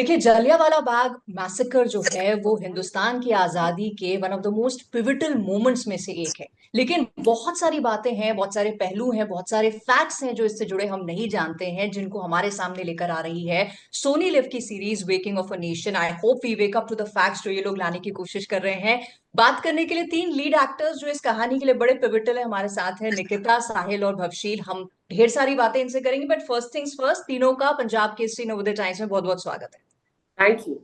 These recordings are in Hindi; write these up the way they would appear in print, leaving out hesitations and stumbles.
देखिए, जलियांवाला बाग मैसेकर जो है वो हिंदुस्तान की आजादी के one of the most pivotal moments में से एक है। लेकिन बहुत सारी बातें हैं, बहुत सारे पहलू हैं, बहुत सारे फैक्ट्स हैं जो इससे जुड़े हम नहीं जानते हैं, जिनको हमारे सामने लेकर आ रही है सोनी लिव की series Waking of a Nation. I hope we wake up to the facts जो ये लोग लाने की कोशिश कर रहे हैं। बात करने के लिए तीन लीड एक्टर्स जो इस कहानी के लिए बड़े पिविटल है हमारे साथ है, निकिता, साहिल और भवशील। हम ढेर सारी बातें इनसे करेंगे, बट फर्स्ट थिंग्स फर्स्ट, तीनों का पंजाब केसरी नवोदय टाइम्स में बहुत बहुत स्वागत है। Thank you.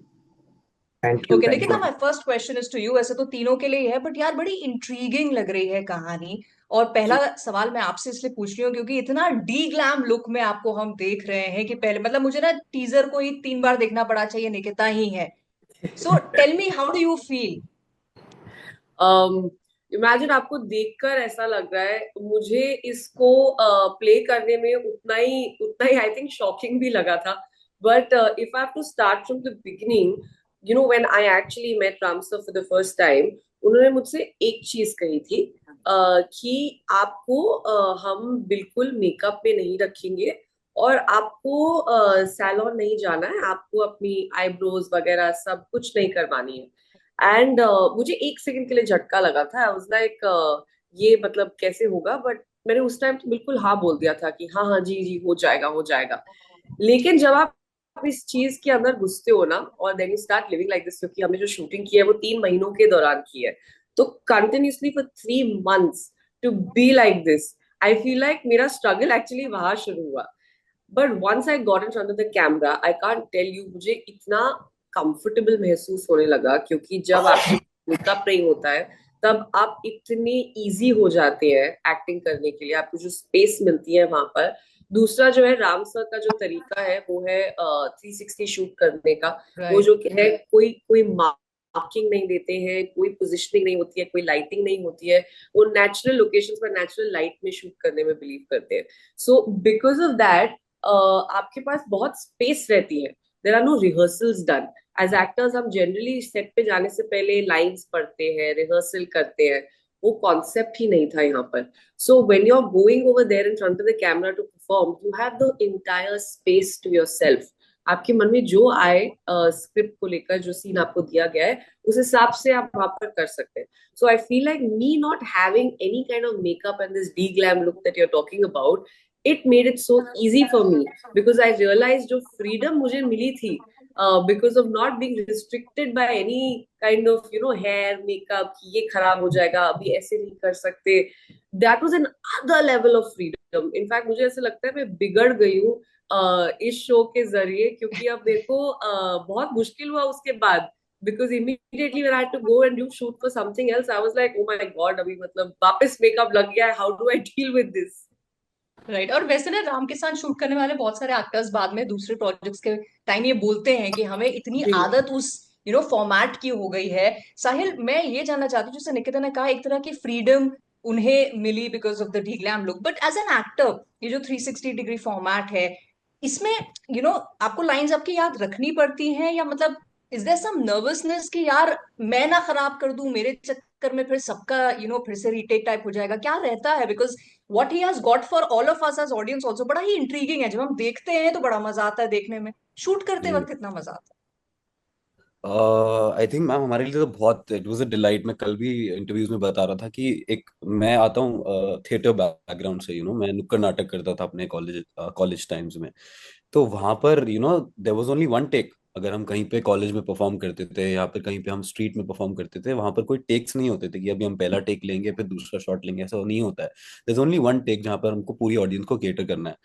Thank you okay thank Nikita, you. My first question is to you. ऐसे तो तीनों के लिए ही है, बट यार बड़ी इंट्रीगिंग लग रही है कहानी। और पहला जी। सवाल मैं आपसे इसलिए पूछ रही हूँ क्योंकि इतना डी ग्लैम लुक में आपको हम देख रहे हैं कि पहले मतलब मुझे ना टीजर को ही 3 बार देखना पड़ा, चाहिए निकिता ही है। So tell me, how do you feel? Imagine आपको देखकर ऐसा लग रहा है, मुझे इसको प्ले करने में उतना ही आई थिंक शॉकिंग भी लगा था। But if I have to start from the beginning, when I actually met Ram sir for the first time, उन्होंने मुझसे एक चीज कही थी, कि आपको हम बिल्कुल मेकअप में नहीं रखेंगे और आपको सैलून नहीं जाना है, आपको अपनी आईब्रोज वगैरह सब कुछ नहीं करवानी है। एंड मुझे एक सेकंड के लिए झटका लगा था। आई वाज लाइक, ये मतलब कैसे होगा? बट मैंने उस टाइम तो बिल्कुल हाँ बोल दिया था कि हाँ हाँ जी जी हो जाएगा हो जाएगा। लेकिन जब आप इस चीज के अंदर घुसते हो ना, और then you start living like this, क्योंकि हमने जो शूटिंग की है वो 3 महीनों के दौरान की है, तो continuously for 3 months to be like this, I feel like मेरा स्ट्रगल एक्चुअली वहां शुरू हुआ। But once I got in front of the camera, I can't tell you, मुझे इतना कंफर्टेबल महसूस होने लगा, क्योंकि जब आपके मेकअप नहीं होता है तब आप इतने इजी हो जाते हैं एक्टिंग करने के लिए, आपको जो स्पेस मिलती है वहां पर। दूसरा जो है, राम सर का जो तरीका है वो है 360 शूट करने का। वो राइट। जो है, कोई कोई मार्किंग नहीं देते हैं, कोई पोजिशनिंग नहीं होती है, कोई लाइटिंग नहीं होती है। वो नेचुरल लोकेशंस पर नेचुरल लाइट में शूट करने में बिलीव करते हैं। सो बिकॉज ऑफ दैट आपके पास बहुत स्पेस रहती है। There are no rehearsals done. As actors हम जनरली सेट पे जाने से पहले लाइंस पढ़ते हैं, रिहर्सल करते हैं। वो कॉन्सेप्ट ही नहीं था यहाँ पर। So when you are going over there in front of the camera to perform, you have the entire space to yourself. आपके मन में जो आए स्क्रिप्ट को लेकर, जो सीन आपको दिया गया है, उस हिसाब से आप वहां पर कर सकते हैं। So I feel like me not having any kind of makeup and this the glam look that you are talking about, it made it so easy for me, because I realized जो freedom मुझे मिली थी, because of not being restricted by any kind of hair makeup, कि ये खराब हो जाएगा, अभी ऐसे नहीं कर सकते। that was an other level of freedom. in fact मुझे ऐसा लगता है मैं बिगड़ गई हूँ इस शो के जरिए, क्योंकि अब मेरे को बहुत मुश्किल हुआ उसके बाद, because immediately when I had to go and do shoot for something else, I was like, oh my god, अभी मतलब वापस मेकअप लग गया है, how do I deal with this? Right. और वैसे ना राम के साथ शूट करने वाले बहुत सारे एक्टर्स बाद में दूसरे प्रोजेक्ट्स के टाइम ये बोलते हैं कि हमें इतनी जी। आदत उस फॉर्मेट की हो गई है। साहिल, मैं ये जानना चाहती हूँ, जैसे निकिता ने कहा एक तरह की फ्रीडम उन्हें मिली because of the the glam look, but as an actor ये जो 360 डिग्री फॉर्मेट है, इसमें आपको लाइंस आपकी याद रखनी पड़ती हैं, या मतलब इज देयर सम नर्वसनेस कि यार मैं ना खराब कर दूं, मेरे चक्कर में फिर सबका फिर से रीटेक टाइप हो जाएगा, क्या रहता है? Because what he has got for all of us as audience also बड़ा ही इंट्रीगिंग है। जब हम देखते हैं तो बड़ा मजा आता है देखने में, शूट करते जी। वक्त इतना मजा आता आई थिंक मैम हमारे लिए तो बहुत इट वाज अ डिलाइट। मैं कल भी इंटरव्यूज में बता रहा था कि एक मैं आता हूँ थिएटर बैकग्राउंड से। मैं नुक्कड़ नाटक करता था अपने कॉलेज टाइम्स में। तो वहां पर there was only one take. अगर हम कहीं पे कॉलेज में परफॉर्म करते थे या फिर कहीं पे हम स्ट्रीट में परफॉर्म करते थे, वहां पर कोई टेक्स नहीं होते थे कि अभी हम पहला टेक लेंगे फिर दूसरा शॉट लेंगे, ऐसा नहीं होता है। देयर ओनली वन टेक जहां पर हमको पूरी ऑडियंस को केटर करना है।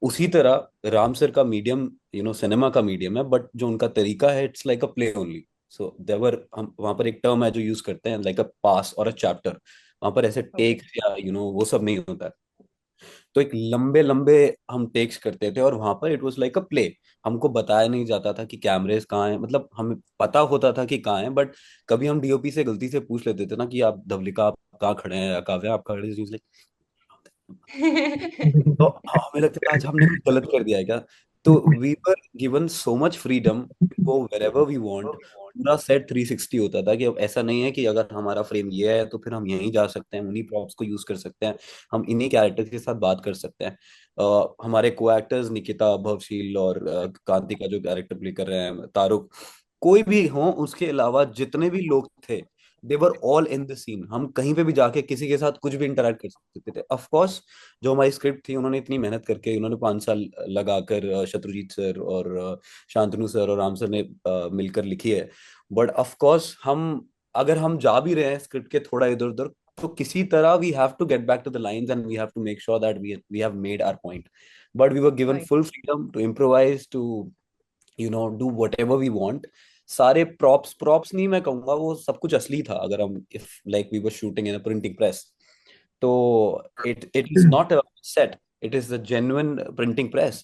उसी तरह राम सर का मीडियम सिनेमा का मीडियम है, बट जो उनका तरीका है it's like a play only. So there हम वहां पर एक टर्म है जो यूज करते हैं, लाइक अ पास और अ चैप्टर। वहां पर ऐसे है। ओके। टेक्स या वो सब नहीं होता है। तो एक लंबे लंबे हम टेक्स करते थे और वहां पर it was like a play. हमको बताया नहीं जाता था कि कैमरेज कहाँ हैं, मतलब हमें पता होता था कि कहाँ हैं, बट कभी हम डीओपी से गलती से पूछ लेते थे ना कि आप धवलिका आप कहाँ खड़े हैं या काव्या आप खड़े हैं, तो हमें लगता था आज हमने कुछ गलत कर दिया है क्या। तो we were given so much freedom, go wherever we want. पूरा सेट 360 होता था कि अब ऐसा नहीं है कि अगर हमारा फ्रेम ये है तो फिर हम यहीं जा सकते हैं, उन्हीं प्रॉप्स को यूज कर सकते हैं, हम इन्हीं कैरेक्टर्स के साथ बात कर सकते हैं। हमारे को एक्टर्स निकिता, भवशील और कांति का जो कैरेक्टर प्ले कर रहे हैं तारुक, कोई भी हो, उसके अलावा जितने भी लोग थे, they were all in the scene. हम कहीं पे भी जाके किसी के साथ कुछ भी इंटरेक्ट कर सकते थे। ऑफ कोर्स जो हमारी स्क्रिप्ट थी, उन्होंने इतनी मेहनत करके, उन्होंने 5 साल लगाकर शत्रुजीत सर और शांतनु सर और राम सर ने मिलकर लिखी है। बट ऑफ कोर्स हम अगर हम जा भी रहे हैं स्क्रिप्ट के थोड़ा इधर उधर, तो किसी तरह we have to get back to the lines and we have to make sure that we have made our point. But we were given right. Full freedom to improvise, to do whatever we want. सारे प्रॉप्स नहीं मैं कहूंगा, वो सब कुछ असली था। अगर हम if like we were shooting in a printing press, तो it is not a set, it is a genuine printing press.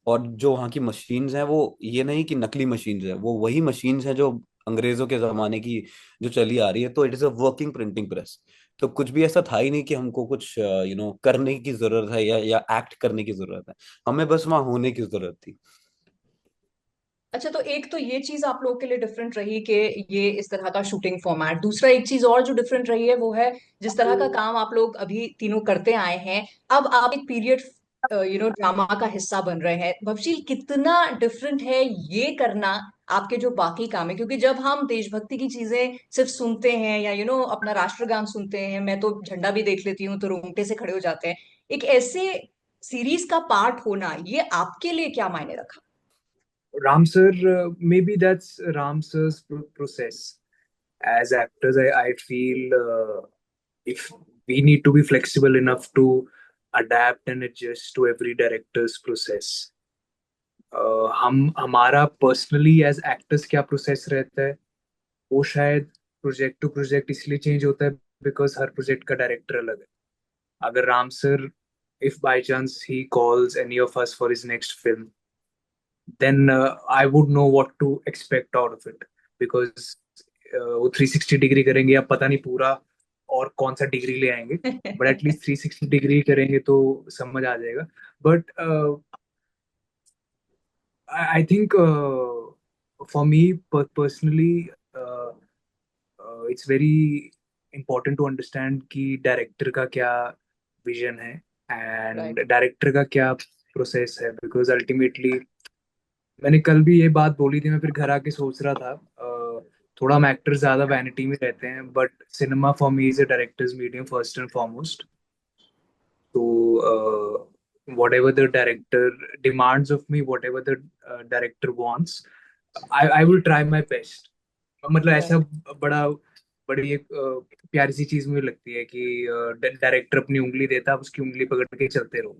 और जो वहाँ की मशीन्स हैं, वो ये नहीं कि नकली मशीन्स हैं, वो वही मशीन्स हैं जो अंग्रेजों के जमाने की जो चली आ रही है। तो it is a working printing press. तो कुछ भी ऐसा था ही नहीं कि हमको कुछ करने की जरूरत है या एक्ट करने की जरूरत है। हमें बस वहां होने की जरूरत थी। अच्छा, तो एक तो ये चीज आप लोगों के लिए डिफरेंट रही कि ये इस तरह का शूटिंग फॉर्मेट। दूसरा एक चीज और जो डिफरेंट रही है वो है जिस तरह का काम आप लोग अभी तीनों करते आए हैं, अब आप एक पीरियड ड्रामा का हिस्सा बन रहे हैं। भवशील, कितना डिफरेंट है ये करना आपके जो बाकी काम है? क्योंकि जब हम देशभक्ति की चीजें सिर्फ सुनते हैं या अपना राष्ट्रगान सुनते हैं, मैं तो झंडा भी देख लेती हूँ तो रोंगटे से खड़े हो जाते हैं। एक ऐसे सीरीज का पार्ट होना, ये आपके लिए क्या मायने रखा? Ram sir, maybe that's Ram sir's process. As actors, I feel if we need to be flexible enough to adapt and adjust to every director's process. हम हमारा पर्सनली एज एक्टर्स क्या प्रोसेस रहता है, वो शायद प्रोजेक्ट टू प्रोजेक्ट इसलिए चेंज होता है बिकॉज हर प्रोजेक्ट का डायरेक्टर अलग है. अगर Ram sir, if by chance he calls any of us for his next film, then I would know what to expect out of it. Because वो 360 डिग्री करेंगे या पता नहीं पूरा और कौन सा डिग्री ले आएंगे, बट एटलीस्ट 360 डिग्री करेंगे तो समझ आ जाएगा. But I think for me personally, it's very important to understand कि डायरेक्टर का क्या विजन है राइट। एंड डायरेक्टर का क्या प्रोसेस है. बिकॉज अल्टीमेटली मैंने कल भी ये बात बोली थी, मैं फिर घर आके सोच रहा था, थोड़ा हम एक्टर ज्यादा वैनिटी में रहते हैं, but cinema for me is a directors medium first and foremost. तो whatever the director demands of me, whatever the director wants, I will try my best. मतलब ऐसा राइट। बड़ा बड़ी एक प्यारी सी चीज मुझे लगती है कि डायरेक्टर अपनी उंगली देता है, आप उसकी उंगली पकड़ के चलते रहो.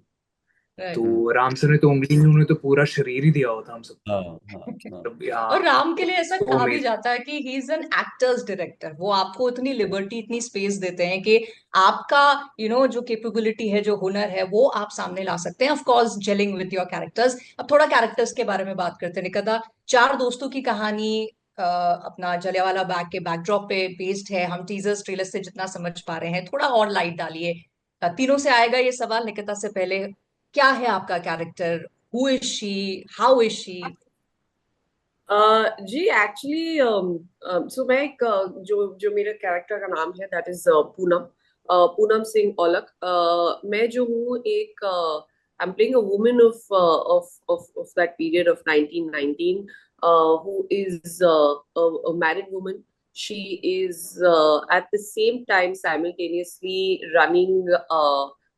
राइट। हम्म। तो राम सर ने तो उंगली नहीं, उन्होंने तो पूरा शरीर ही दिया हुआ था हम सबको. हाँ, हाँ, हाँ। मतलब और यहाँ राम के लिए ऐसा वो कहा भी मेरे. जाता है कि he is an actors director. वो आपको इतनी लिबर्टी, इतनी स्पेस देते हैं कि आपका जो कैपेबिलिटी है, जो हुनर है, वो आप सामने ला सकते हैं, of course gelling with your characters. अब थोड़ा कैरेक्टर्स के बारे में बात करते हैं। निकिता, चार दोस्तों की कहानी अपना जलियांवाला बाग के बैकड्रॉप पे बेस्ड है। हम टीजर्स ट्रेलर से जितना समझ पा रहे हैं, थोड़ा और लाइट डालिए। तीनों से आएगा ये सवाल। निकिता से पहले, क्या है आपका character? Who is she? How is she? जी एक्चुअली सो मैं एक जो जो मेरे कैरेक्टर का नाम है दैट इज पूनम, पूनम सिंह औलख. मैं जो हूँ एक I am playing a woman of of that period of 1919 who is a married woman. She is at the same time simultaneously running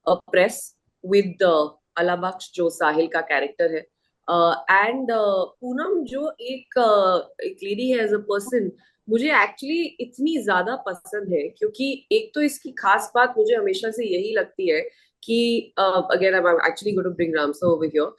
a press with Alabaksh जो साहिल का कैरेक्टर है. एंड पूनम जो एक लेडी है एज अ पर्सन, मुझे एक्चुअली इतनी ज्यादा पसंद है क्योंकि एक तो इसकी खास बात मुझे हमेशा से यही लगती है कि again I am actually going to bring Ramsar over here.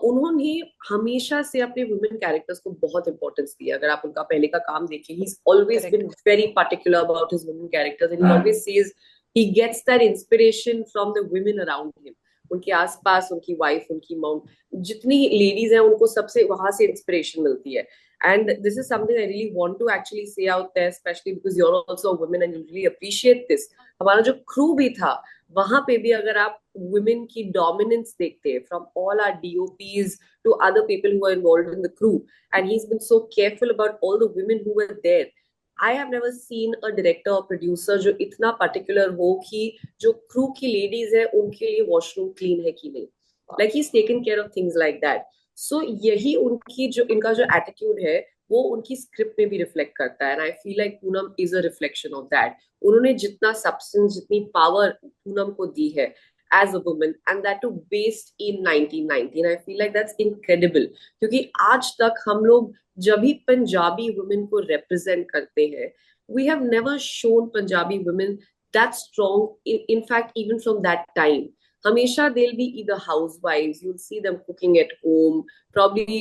उन्होंने हमेशा से अपने वुमेन कैरेक्टर्स को बहुत इंपॉर्टेंस दिया. अगर आप उनका पहले का काम देखें, he is always correct. Been very particular about his women characters and he always says he gets that inspiration from the women around him. उनके आसपास उनकी वाइफ, उनकी मॉम, जितनी लेडीज हैं, उनको सबसे वहां से इंस्पिरेशन मिलती है. And this is something I really want to actually say out there, specially because you are also a woman and you really appreciate this. हमारा जो क्रू भी था वहां पे भी अगर आप वुमेन की डोमिनेंस देखते हैं from all our DOPs to other people who are involved in the crew, and he has been so careful about all the women who were there. I have never seen a director और प्रोड्यूसर जो इतना पर्टिकुलर हो कि जो क्रू की लेडीज है उनके लिए वॉशरूम क्लीन है कि नहीं. Like he is taken care of things like that. So यही उनकी जो इनका जो एटीट्यूड है वो उनकी स्क्रिप्ट में भी रिफ्लेक्ट करता है. And I feel like Poonam is a reflection of that. उन्होंने जितना सब्सटेंस जितनी पावर पूनम को दी है as a woman, and that too based in 1919, I feel like that's incredible. क्योंकि आज तक हम लोग जब भी पंजाबी वुमेन को रिप्रेजेंट करते हैं, we have never shown Punjabi women that strong. In fact even from that time हमेशा they'll be either housewives, you'll see them cooking at home, probably,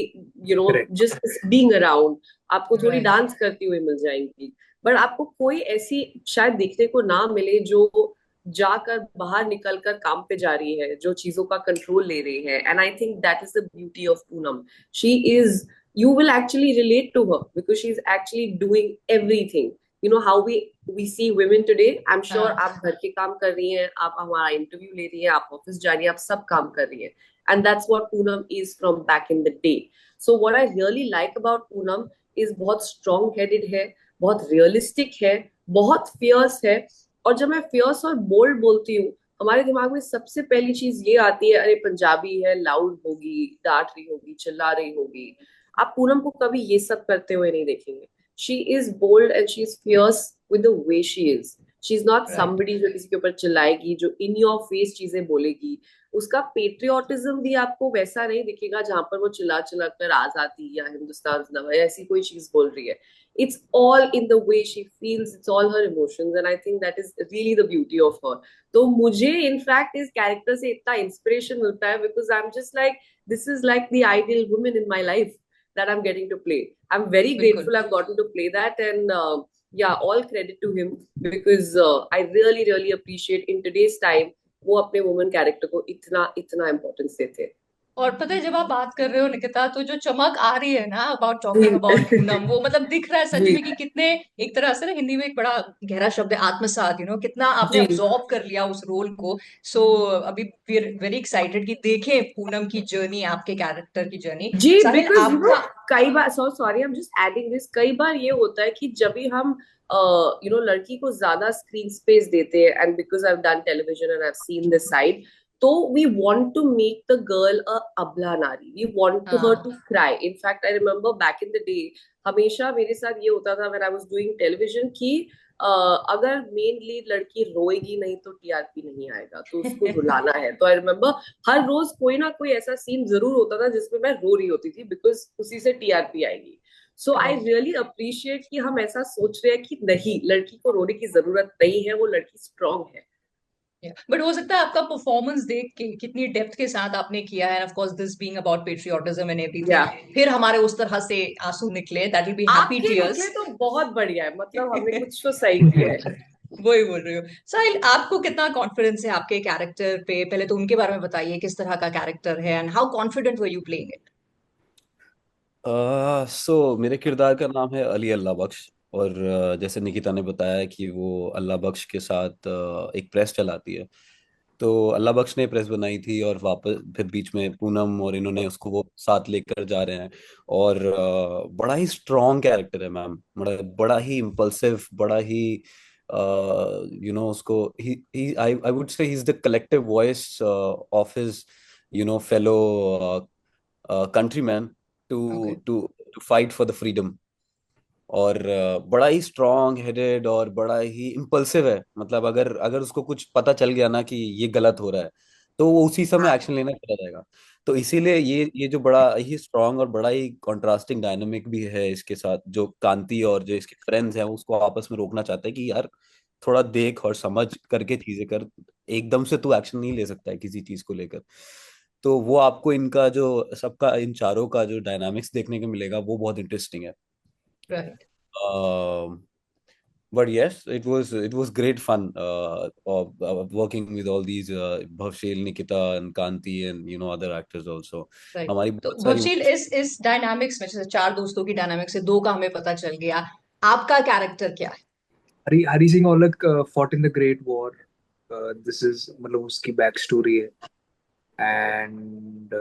Correct. just being around. आपको थोड़ी Right. डांस करती हुई मिल जाएंगी, बट आपको कोई ऐसी शायद देखने को ना मिले जो जाकर बाहर निकलकर काम पे जा रही है, जो चीजों का कंट्रोल ले रही है. And I think that is the beauty of Poonam. She is, you will actually relate to her because she's actually doing everything. You know how we see women today. I'm sure हाँ. आप घर के काम कर रही हैं, आप हमारा इंटरव्यू ले रही हैं, आप ऑफिस जा रही हैं, आप सब काम कर रही हैं. And that's what Poonam is from back in the day. So what I really like about Poonam is बहुत strong headed है, बहुत realistic है, बहुत fierce है. और जब मैं fierce और bold बोलती हूँ, हमारे दिमाग में सबसे पहली चीज ये आती है, अरे पंजाबी है, लाउड होगी, डांट रही होगी, चिल्ला रही होगी. आप पूनम को कभी ये सब करते हुए नहीं देखेंगे. She is bold and she is fierce with the way she is. She is not Right. Somebody जो किसी के ऊपर चिल्लाएगी, जो इन योर फेस चीजें बोलेगी. उसका पेट्रियोटिज्म भी आपको वैसा नहीं दिखेगा जहां पर वो चिल्ला चिल्ला कर आजादी या हिंदुस्तान जिंदाबाद ऐसी कोई चीज बोल रही है. It's all in the way she feels, it's all her emotions, and I think that is really the beauty of her. तो मुझे इनफैक्ट इस कैरेक्टर से इतना इंस्पिरेशन मिलता है because I am just like, this is like the ideal woman in my life that I'm getting to play. I'm very बिल्कुल. grateful I've gotten to play that, and yeah, all credit to him because I really really appreciate in today's time वो अपने woman character को इतना इतना importance देते और पता है जब आप बात कर रहे हो निकिता, तो जो चमक आ रही है ना अबाउट टॉकिंग अबाउट पूनम, वो मतलब दिख रहा है सच जी में कि कितने, एक तरह से ना हिंदी में एक बड़ा गहरा शब्द है आत्मसात, कितना आपने जी अब्सॉर्ब कर लिया उस रोल को. सो अभी वी वेरी एक्साइटेड कि देखें पूनम की जर्नी, आपके कैरेक्टर की जर्नी. जी. साहिल बिकॉज आपका. कई बार, sorry I am just adding this, कई बार ये होता है कि जब भी हम लड़की को ज्यादा स्क्रीन स्पेस देते हैं, and because I have done television and I have seen this side, तो we want to make the girl a अबला नारी, we want to her to हाँ. Cry. In fact I remember back in the day हमेशा मेरे साथ ये होता था when I was doing television कि अगर मेन लीड लड़की रोएगी नहीं तो टीआरपी नहीं आएगा, तो उसको रुलाना है. तो आई रिमेम्बर हर रोज कोई ना कोई ऐसा सीन जरूर होता था जिसमें मैं रो रही होती थी बिकॉज उसी से टीआरपी आएगी. सो आई रियली अप्रिशिएट कि हम ऐसा सोच रहे हैं कि नहीं, लड़की को रोने की जरूरत नहीं है, वो लड़की स्ट्रांग है. बट हो सकता है आपका परफॉर्मेंस देख के कितनी डेप्थ के साथ आपने किया है, of course this being about patriotism and या एवरीथिंग, फिर हमारे उस तरह से आंसू निकले, दैट विल बी हैप्पी आपके निकले टीयर्स. तो बहुत बढ़िया है, मतलब हमने कुछ तो सही किया है. वही बोल रही हूँ. साहिल, आपको कितना कॉन्फिडेंस है आपके कैरेक्टर पे? पहले तो उनके बारे में बताइए, किस तरह का कैरेक्टर है and how confident were you playing it? So मेरे किरदार का नाम है अली अल्लाह बख्श। और जैसे निकिता ने बताया कि वो अल्लाह बख्श के साथ एक प्रेस चलाती है। तो अल्लाह बख्श ने प्रेस बनाई थी और वापस फिर बीच में पूनम और इन्होंने उसको वो साथ लेकर जा रहे हैं। और बड़ा ही स्ट्रॉन्ग कैरेक्टर है मैम, बड़ा बड़ा ही इम्पल्सिव, बड़ा ही उसको ही I would say he is the collective voice of his fellow countryman to okay. To to fight for the freedom. और बड़ा ही स्ट्रॉन्ग हेडेड और बड़ा ही इम्पल्सिव है। मतलब अगर अगर उसको कुछ पता चल गया ना कि ये गलत हो रहा है, तो वो उसी समय एक्शन लेना चला जाएगा। तो इसीलिए ये जो बड़ा ही स्ट्रॉन्ग और बड़ा ही कॉन्ट्रास्टिंग डायनामिक भी है इसके साथ, जो कांति और जो इसके फ्रेंड्स हैं उसको आपस में रोकना चाहते हैं कि यार थोड़ा देख और समझ करके चीजें कर, एकदम से तू एक्शन नहीं ले सकता है किसी चीज को लेकर। तो वो आपको इनका जो सबका इन चारों का जो डायनामिक्स देखने को मिलेगा वो बहुत इंटरेस्टिंग है। Right. But yes, it was great fun working with all these Bhavshil, Nikita, and Kanti, and other actors also. Right. हमारी तो बहुत सारी भवशील, इस डायनामिक्स में, जैसे चार दोस्तों की डायनामिक्स से दो का हमें पता चल गया, आपका कैरेक्टर क्या है? Hari Singh Olak fought in the Great War. This is मतलब उसकी बैक स्टोरी है। एंड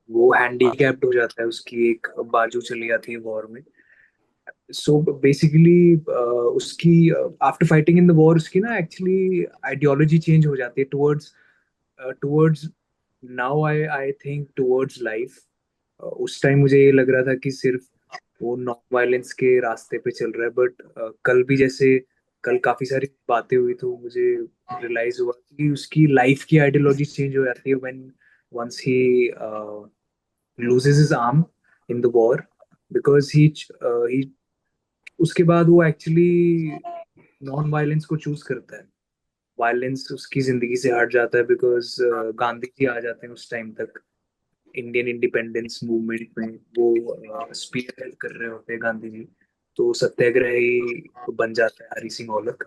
वो हैंडीकैप्ड हो जाता है, उसकी एक बाजू चली जाती है वॉर में। सो बेसिकली उसकी after fighting in the war उसकी ना एक्चुअली आइडियोलॉजी चेंज हो जाती है towards now I think towards life. उस टाइम मुझे ये लग रहा था कि सिर्फ वो नॉन वायलेंस के रास्ते पे चल रहा है, बट कल भी जैसे कल काफी सारी बातें हुई तो मुझे रियलाइज हुआ कि उसकी लाइफ की आइडियोलॉजी चेंज हो जाती है when once he loses his arm in the war because he उसके बाद वो एक्चुअली नॉन वायलेंस को चूज करता है। वायलेंस उसकी जिंदगी से हट जाता है बिकॉज गांधी जी आ जाते हैं उस टाइम तक इंडियन इंडिपेंडेंस मूवमेंट में। वो स्पीयर हेल्प कर रहे होते हैं गांधी जी, तो सत्याग्रही बन जाता है हरि सिंह औलख।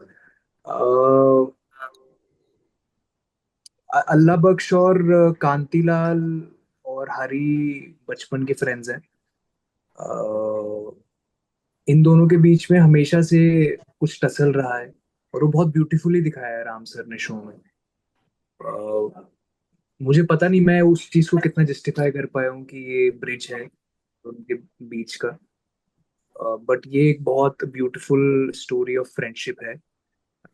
अल्लाह बख्श और कांतीलाल और हरी बचपन के फ्रेंड्स हैं। इन दोनों के बीच में हमेशा से कुछ टसल रहा है, और वो बहुत ब्यूटीफुली दिखाया है राम सर ने शो में। मुझे पता नहीं मैं उस चीज को कितना जस्टिफाई कर पाया हूँ कि ये ब्रिज है उनके बीच का, बट ये एक बहुत ब्यूटीफुल स्टोरी ऑफ फ्रेंडशिप है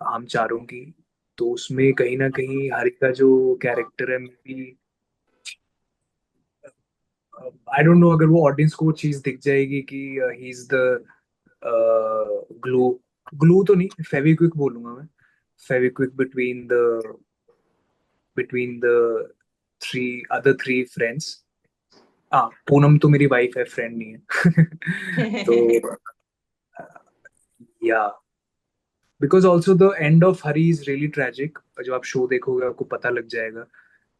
हम चारों की। तो उसमें कहीं ना कहीं हरि का जो कैरेक्टर है, maybe I don't know अगर वो ऑडियंस को वो चीज दिख जाएगी कि he is the glue glue तो नहीं, फेविक्विक बोलूंगा मैं, Fevikwik between the three other three friends. हाँ, पूनम तो मेरी वाइफ है, फ्रेंड नहीं है। तो या because also the end of Hari is really tragic, जब आप शो देखोगे आपको पता लग जाएगा।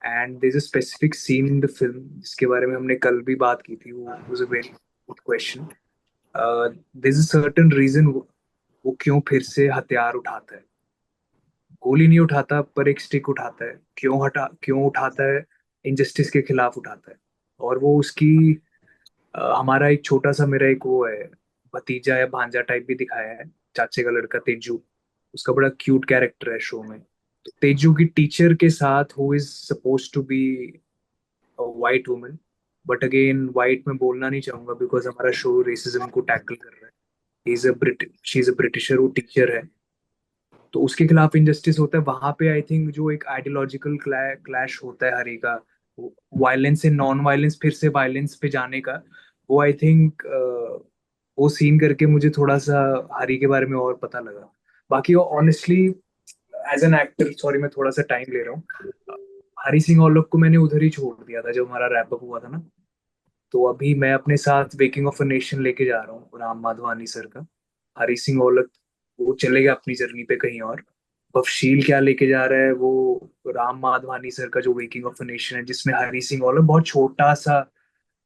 And there is a specific scene in the film जिसके बारे में हमने कल भी बात की थी, वो was a very good question. There is a certain reason वो क्यों फिर से हथियार उठाता है। गोली नहीं उठाता पर एक स्टिक उठाता है, क्यों उठाता है, इनजस्टिस के खिलाफ उठाता है। और वो उसकी हमारा एक छोटा सा मेरा एक वो है भतीजा या भांजा टाइप भी दिखाया है, चाचे का लड़का तेजू। उसका बड़ा क्यूट कैरेक्टर है शो में। तो तेजू की टीचर के साथ who is suppose to be white woman, but again white में बोलना नहीं चाहूंगा बिकॉज हमारा शो रेसिज्म को टैकल कर रहा है। Is a brit she is a britisher, वो टीचर है, तो उसके खिलाफ इनजस्टिस होता है वहां पे। आई थिंक जो एक आइडियोलॉजिकल क्लैश होता है हरी का, वायलेंस से नॉन वायलेंस फिर से वायलेंस पे जाने का, वो आई थिंक वो सीन करके मुझे थोड़ा सा हरी के बारे में और पता लगा। बाकी honestly as an actor, sorry मैं थोड़ा सा टाइम ले रहा हूँ, हरी सिंह औलख को मैंने उधर ही छोड़ दिया था जब हमारा रैप अप हुआ था ना। तो अभी मैं अपने साथ वेकिंग ऑफ अ नेशन लेके जा रहा हूँ राम माधवानी सर का। हरी सिंह औलख वो चलेगा अपनी जर्नी पे कहीं और। बफशील क्या लेके जा रहा है वो राम माधवानी सर का जो वेकिंग ऑफ अ नेशन है, जिसमें हरी सिंह औलख बहुत छोटा सा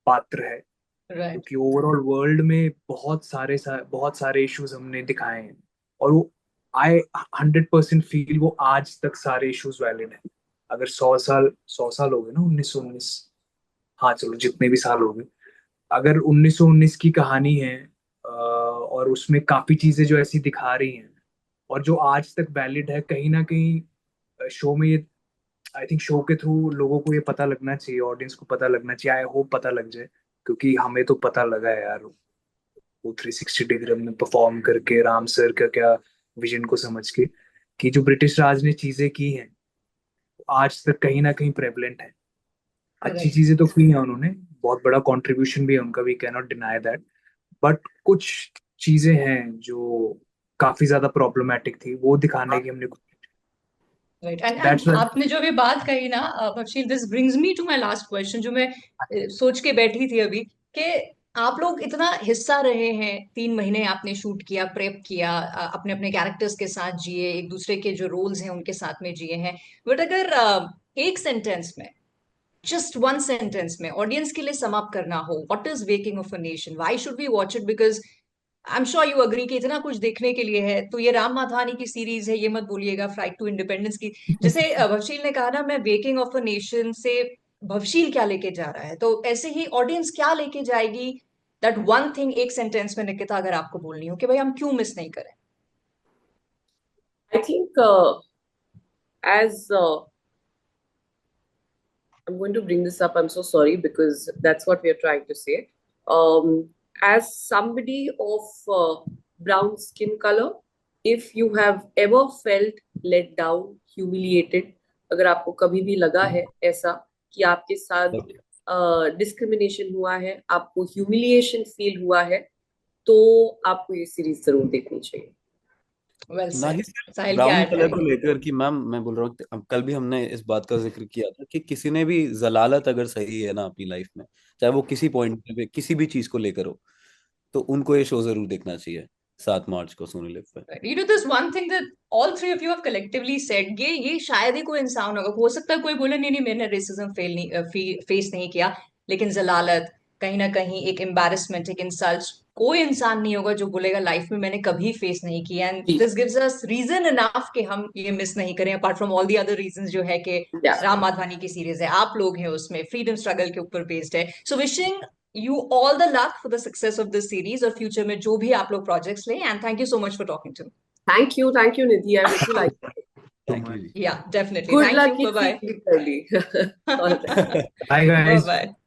पात्र है, राइट। क्योंकि ओवरऑल वर्ल्ड में बहुत सारे इश्यूज हमने दिखाए हैं। और वो आई 100% फील वो आज तक सारे इश्यूज वैलिड है। अगर 100 साल हो गए ना, 1919, हाँ चलो जितने भी साल हो गए, अगर 1919 की कहानी है और उसमें काफी चीजें जो ऐसी दिखा रही हैं और जो आज तक वैलिड है, कहीं ना कहीं शो में ये, आई थिंक शो के थ्रू लोगों को ये पता लगना चाहिए, ऑडियंस को पता लगना चाहिए, आई होप पता लग जाए। क्योंकि हमें तो पता लगा है यार, वो 360 डिग्री में परफॉर्म करके राम सर का क्या विजन को समझ के, कि जो ब्रिटिश राज ने चीजें की हैं आज तक कहीं ना कहीं प्रेवलेंट है। अच्छी करेक्ट। चीजें तो की हैं उन्होंने, बहुत बड़ा कंट्रीब्यूशन भी है उनका, we can not deny that, but कुछ चीजें हैं जो काफी ज्यादा प्रॉब्लमेटिक थी, वो दिखाने की हमने। राइट। एंड दैट्स आपने जो भी बात कही ना बख्शील, this brings me to my last question, जो मैं सोच के बैठी थी अभी, कि आप लोग इतना हिस्सा रहे हैं, 3 महीने आपने शूट किया, प्रेप किया, अपने अपने कैरेक्टर्स के साथ जिए, एक दूसरे के जो रोल्स हैं उनके साथ में जिए हैं। बट अगर एक सेंटेंस में, जस्ट वन सेंटेंस में ऑडियंस के लिए सम अप करना हो, what is waking of a nation, why should we watch it, because I am sure you agree कि इतना कुछ देखने के लिए है। तो ये राम माधवानी की सीरीज है, ये मत बोलिएगा फ्लाइट टू इंडिपेंडेंस की। जैसे भवशील ने कहा ना, मैं वेकिंग ऑफ अ नेशन से भवशील क्या लेके जा रहा है, तो ऐसे ही ऑडियंस क्या लेके जाएगी, दैट वन थिंग एक सेंटेंस में निकिता अगर आपको बोलनी हो कि भाई हम क्यों मिस नहीं करें। I think as I'm going to bring this up. I'm so sorry because that's what we are trying to say. As somebody of brown skin color, if you have ever felt let down, humiliated, अगर आपको कभी भी लगा है ऐसा कि आपके साथ डिस्क्रिमिनेशन हुआ है, आपको ह्यूमिलिएशन फील हुआ है, तो आपको ये सीरीज जरूर देखनी चाहिए. Well ना ही said. सिर्फ साहिल, क्या ब्राउन ऐड कलर को करेंगे? लेकर कि मैम, मैं बोल रहा हूँ कल भी हमने इस बात का जिक्र किया था कि किसी ने भी जलालत अगर सही है ना अपनी लाइफ में, चाहे वो किसी पॉइंट पे किसी भी चीज को लेकर हो, तो उनको ये शो जरूर देखना चाहिए 7 मार्च को सोनी लिव पे. You know, this one thing that all three of you have collectively said, ये शायद ही कोई इंसान होगा, हो सकता है कोई बोले नहीं नहीं मैंने रेसिज्म फेस नहीं किया, लेकिन जलालत, कहीं ना कहीं एक एम्बैरेसमेंट, एक इंसल्ट, कोई इंसान नहीं होगा जो बोलेगा लाइफ में मैंने कभी फेस नहीं किया. एंड जी. This gives us reason enough कि हम ये मिस नहीं करें, apart from all the other reasons जो है कि Yeah. राम माधवानी की सीरीज है, आप लोग हैं उसमें, फ्रीडम स्ट्रगल के ऊपर बेस्ड है. So wishing you all the luck for the success of this series और future में जो भी आप लोग projects लें, and thank you so much for talking to me. Thank you, Nidhi. I wish you like it. So thank you much. जी. Yeah, definitely. Good Thank luck you. in Bye-bye. seeing it early. All right. Bye, guys. Bye-bye.